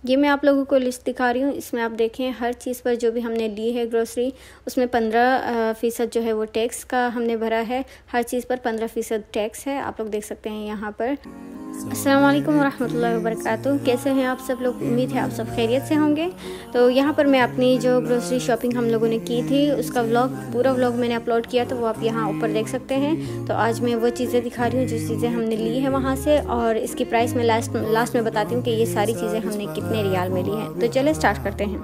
ये मैं आप लोगों को लिस्ट दिखा रही हूँ। इसमें आप देखें हर चीज़ पर जो भी हमने ली है ग्रोसरी, उसमें 15% जो है वो टैक्स का हमने भरा है। हर चीज़ पर 15% टैक्स है, आप लोग देख सकते हैं यहाँ पर। अस्सलाम वालेकुम वरहमतुल्लाहि वबरकातुहू। कैसे हैं आप सब लोग? उम्मीद है आप सब खैरियत से होंगे। तो यहाँ पर मैं अपनी जो ग्रोसरी शॉपिंग हम लोगों ने की थी उसका पूरा व्लॉग मैंने अपलोड किया, तो वो आप यहाँ ऊपर देख सकते हैं। तो आज मैं वो चीज़ें दिखा रही हूँ जो चीज़ें हमने ली है वहाँ से, और इसकी प्राइस मैं लास्ट में बताती हूँ कि ये सारी चीज़ें हमने कितने रियाल में ली हैं। तो चले स्टार्ट करते हैं।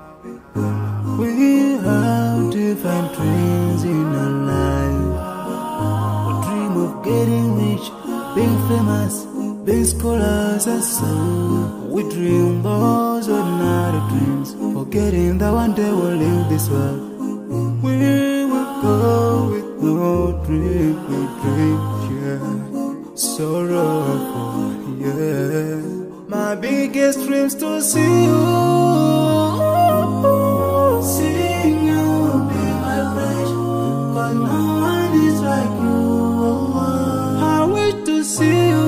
Being scholars and so we dream those ordinary dreams, forgetting that one day we'll leave this world. We will go with no dream, we dream, yeah. Sorrowful, yeah. My biggest dreams to see you, seeing you be my pleasure, but no one is like you. I wish to see you.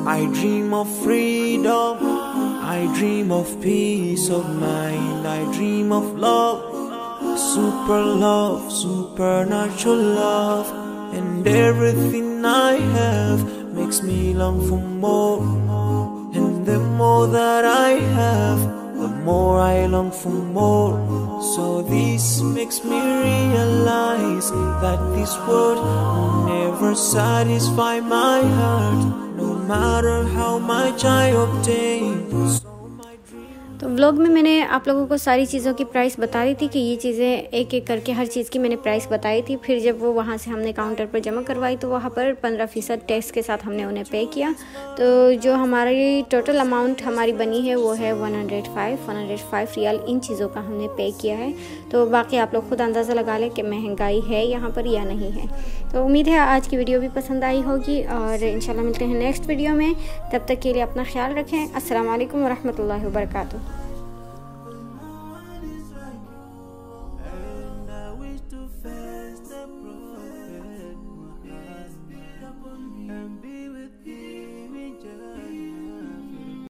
I dream of freedom, I dream of peace of mind, I dream of love, supernatural love, and everything I have makes me long for more, and the more that I have, the more I long for more. So this makes me realize that this world will never satisfy my heart, no matter how much I obtain. तो vlog में मैंने आप लोगों को सारी चीज़ों की price बता दी थी कि ये चीज़ें एक एक करके हर चीज़ की मैंने प्राइस बताई थी। फिर जब वो वहाँ से हमने काउंटर पर जमा करवाई तो वहाँ पर 15% टैक्स के साथ हमने उन्हें पे किया। तो जो हमारी टोटल अमाउंट हमारी बनी है वो है 105 रियाल इन चीज़ों का हमने पे किया है। तो बाकी आप लोग खुद अंदाज़ा लगा लें कि महंगाई है यहाँ पर या नहीं है। तो उम्मीद है आज की वीडियो भी पसंद आई होगी और इंशाल्लाह मिलते हैं नेक्स्ट वीडियो में। तब तक के लिए अपना ख्याल रखें। अस्सलाम वालेकुम वरहमतुल्लाहि वबरकातुहू।